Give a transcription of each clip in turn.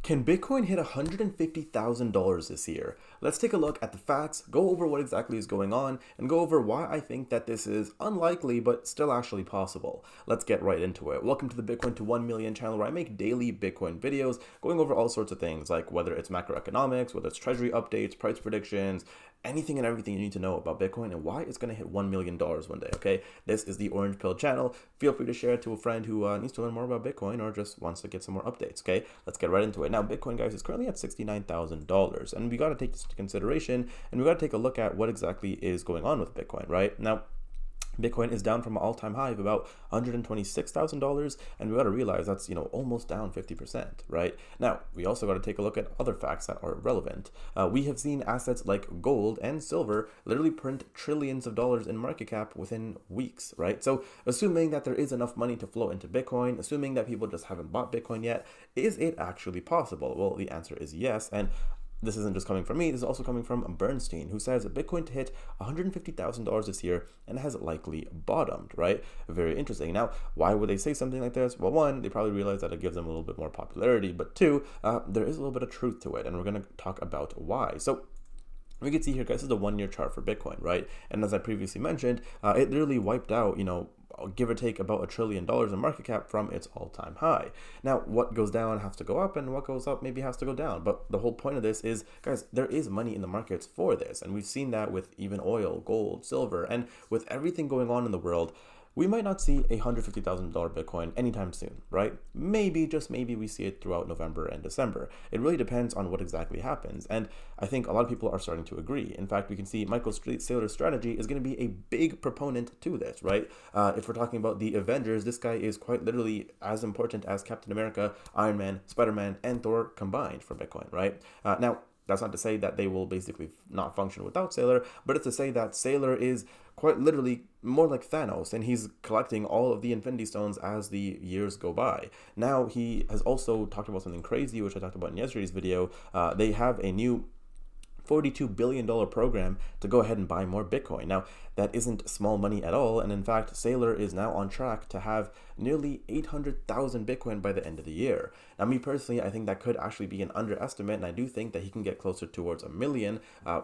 Can Bitcoin hit $150,000 this year? Let's take a look at the facts, go over what exactly is going on, and go over why I think that this is unlikely but still actually possible. Let's get right into it. Welcome to the Bitcoin to 1 million channel where I make daily Bitcoin videos going over all sorts of things like whether it's macroeconomics, whether it's treasury updates, price predictions, anything and everything you need to know about Bitcoin and why it's going to hit $1 million one day, okay? This is the Orange Pill channel. Feel free to share it to a friend who needs to learn more about Bitcoin or just wants to get some more updates, okay? Let's get right into it. Now, Bitcoin, guys, is currently at $69,000, and we got to take this into consideration, and we got to take a look at what exactly is going on with Bitcoin, right? Now, Bitcoin is down from an all-time high of about $126,000, and we got to realize that's, almost down 50%, right? Now, we also got to take a look at other facts that are relevant. We have seen assets like gold and silver literally print trillions of dollars in market cap within weeks, right? So assuming that there is enough money to flow into Bitcoin, assuming that people just haven't bought Bitcoin yet, is it actually possible? Well, the answer is yes, and this isn't just coming from me, this is also coming from Bernstein, who says Bitcoin to hit $150,000 this year and has likely bottomed, right? Very interesting. Now, why would they say something like this? Well, one, they probably realize that it gives them a little bit more popularity, but two, there is a little bit of truth to it, and we're going to talk about why. So we can see here, guys, this is the 1 year chart for Bitcoin, right? And as I previously mentioned, it literally wiped out, give or take about $1 trillion in market cap from its all-time high. Now, what goes down has to go up, and what goes up maybe has to go down. But the whole point of this is, guys, there is money in the markets for this. And we've seen that with even oil, gold, silver, and with everything going on in the world. We might not see a $150,000 Bitcoin anytime soon, right? Maybe, just maybe, we see it throughout November and December. It really depends on what exactly happens. And I think a lot of people are starting to agree. In fact, we can see Michael Saylor's strategy is going to be a big proponent to this, right? If we're talking about the Avengers, this guy is quite literally as important as Captain America, Iron Man, Spider-Man, and Thor combined for Bitcoin, right? Now, that's not to say that they will basically not function without Saylor, but it's to say that Saylor is quite literally more like Thanos, and he's collecting all of the Infinity Stones as the years go by. Now, he has also talked about something crazy, which I talked about in yesterday's video. They have a new $42 billion program to go ahead and buy more Bitcoin. Now, that isn't small money at all, and in fact, Saylor is now on track to have nearly 800,000 Bitcoin by the end of the year. Now, me personally, I think that could actually be an underestimate, and I do think that he can get closer towards a million.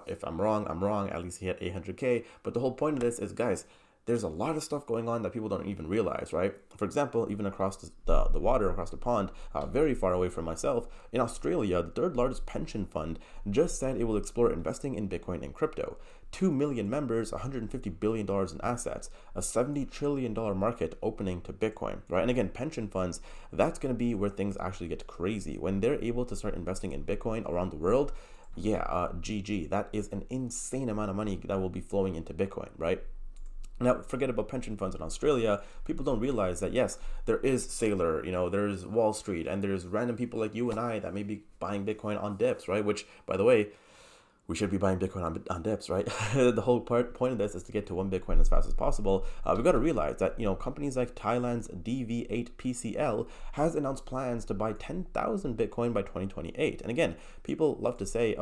If I'm wrong, I'm wrong. At least he had 800K. But the whole point of this is, guys, there's a lot of stuff going on that people don't even realize, right? For example, even across the water, across the pond, very far away from myself, in Australia, the third largest pension fund just said it will explore investing in Bitcoin and crypto. 2 million members, $150 billion in assets, a $70 trillion market opening to Bitcoin, right? And again, pension funds, that's going to be where things actually get crazy. When they're able to start investing in Bitcoin around the world, GG, that is an insane amount of money that will be flowing into Bitcoin, right? Now, forget about pension funds in Australia. People don't realize that, yes, there is Saylor, there's Wall Street, and there's random people like you and I that may be buying Bitcoin on dips, right? Which, by the way, we should be buying Bitcoin on dips, right? The whole point of this is to get to 1 Bitcoin as fast as possible. We've got to realize that, companies like Thailand's DV8PCL has announced plans to buy 10,000 Bitcoin by 2028. And again, people love to say,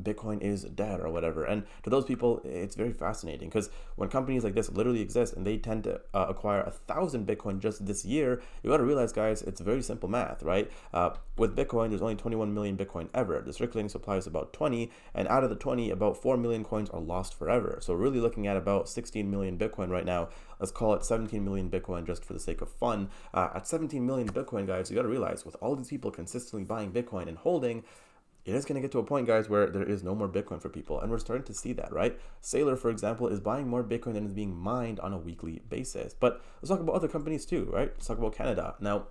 Bitcoin is dead or whatever. And to those people, it's very fascinating because when companies like this literally exist and they tend to acquire 1,000 Bitcoin just this year, you got to realize, guys, it's very simple math, right? With Bitcoin, there's only 21 million Bitcoin ever. The circulating supply is about 20, and out of the 20, about 4 million coins are lost forever. So we're really looking at about 16 million Bitcoin right now. Let's call it 17 million Bitcoin just for the sake of fun. At 17 million Bitcoin, guys, you got to realize with all these people consistently buying Bitcoin and holding, it is going to get to a point, guys, where there is no more Bitcoin for people. And we're starting to see that, right? Saylor, for example, is buying more Bitcoin than is being mined on a weekly basis. But let's talk about other companies too, right? Let's talk about Canada. Now,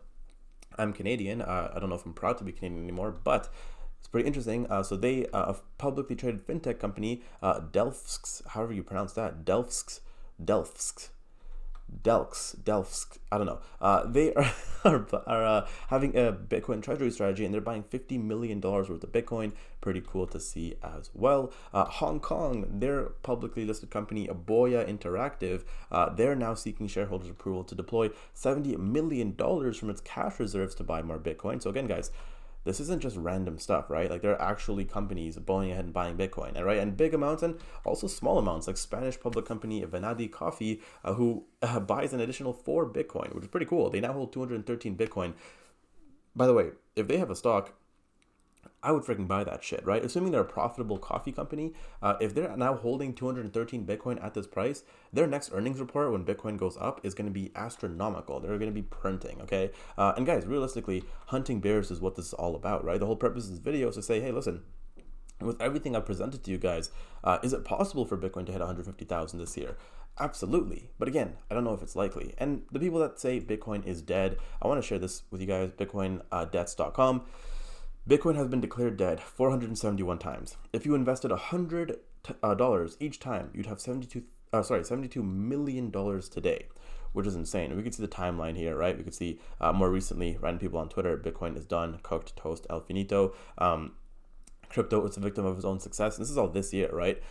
I'm Canadian. I don't know if I'm proud to be Canadian anymore, but it's pretty interesting. So they, a publicly traded fintech company, Delphx, however you pronounce that, Delphx, I don't know. They are having a Bitcoin treasury strategy, and they're buying $50 million worth of Bitcoin. Pretty cool to see as well. Hong Kong, their publicly listed company, Boya Interactive, they're now seeking shareholders' approval to deploy $70 million from its cash reserves to buy more Bitcoin. So again, guys, this isn't just random stuff, right? Like, there are actually companies going ahead and buying Bitcoin, right? And big amounts and also small amounts, like Spanish public company Vanadi Coffee, who buys an additional 4 Bitcoin, which is pretty cool. They now hold 213 Bitcoin. By the way, if they have a stock I would freaking buy that shit, right? Assuming they're a profitable coffee company, if they're now holding 213 Bitcoin at this price, their next earnings report when Bitcoin goes up is going to be astronomical. They're going to be printing, okay? And guys, realistically, hunting bears is what this is all about, right? The whole purpose of this video is to say, hey, listen, with everything I've presented to you guys, is it possible for Bitcoin to hit 150,000 this year? Absolutely. But again, I don't know if it's likely. And the people that say Bitcoin is dead, I want to share this with you guys, bitcoindebts.com. Bitcoin has been declared dead 471 times. If you invested $100 each time, you'd have $72 million today, which is insane. We can see the timeline here, right? We could see more recently, random people on Twitter, Bitcoin is done, cooked, toast, el finito. Crypto is a victim of his own success. And this is all this year, right?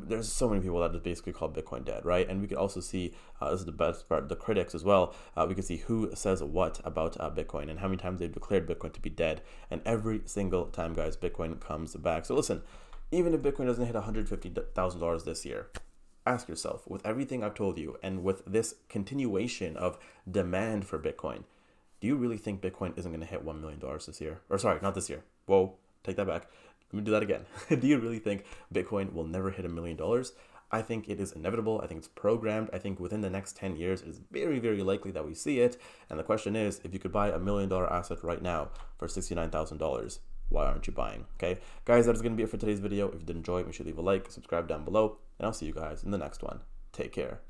There's so many people that just basically call Bitcoin dead, right? And we could also see, this is the best part, the critics as well. We can see who says what about Bitcoin and how many times they've declared Bitcoin to be dead. And every single time, guys, Bitcoin comes back. So listen, even if Bitcoin doesn't hit $150,000 this year, ask yourself, with everything I've told you and with this continuation of demand for Bitcoin, do you really think Bitcoin isn't going to hit $1 million this year? Or sorry, not this year. Whoa, take that back. Let me do that again. Do you really think Bitcoin will never hit $1 million? I think it is inevitable. I think it's programmed. I think within the next 10 years, it is very, very likely that we see it. And the question is, if you could buy $1 million asset right now for $69,000, why aren't you buying? Okay, guys, that is going to be it for today's video. If you did enjoy it, make sure to leave a like, subscribe down below, and I'll see you guys in the next one. Take care.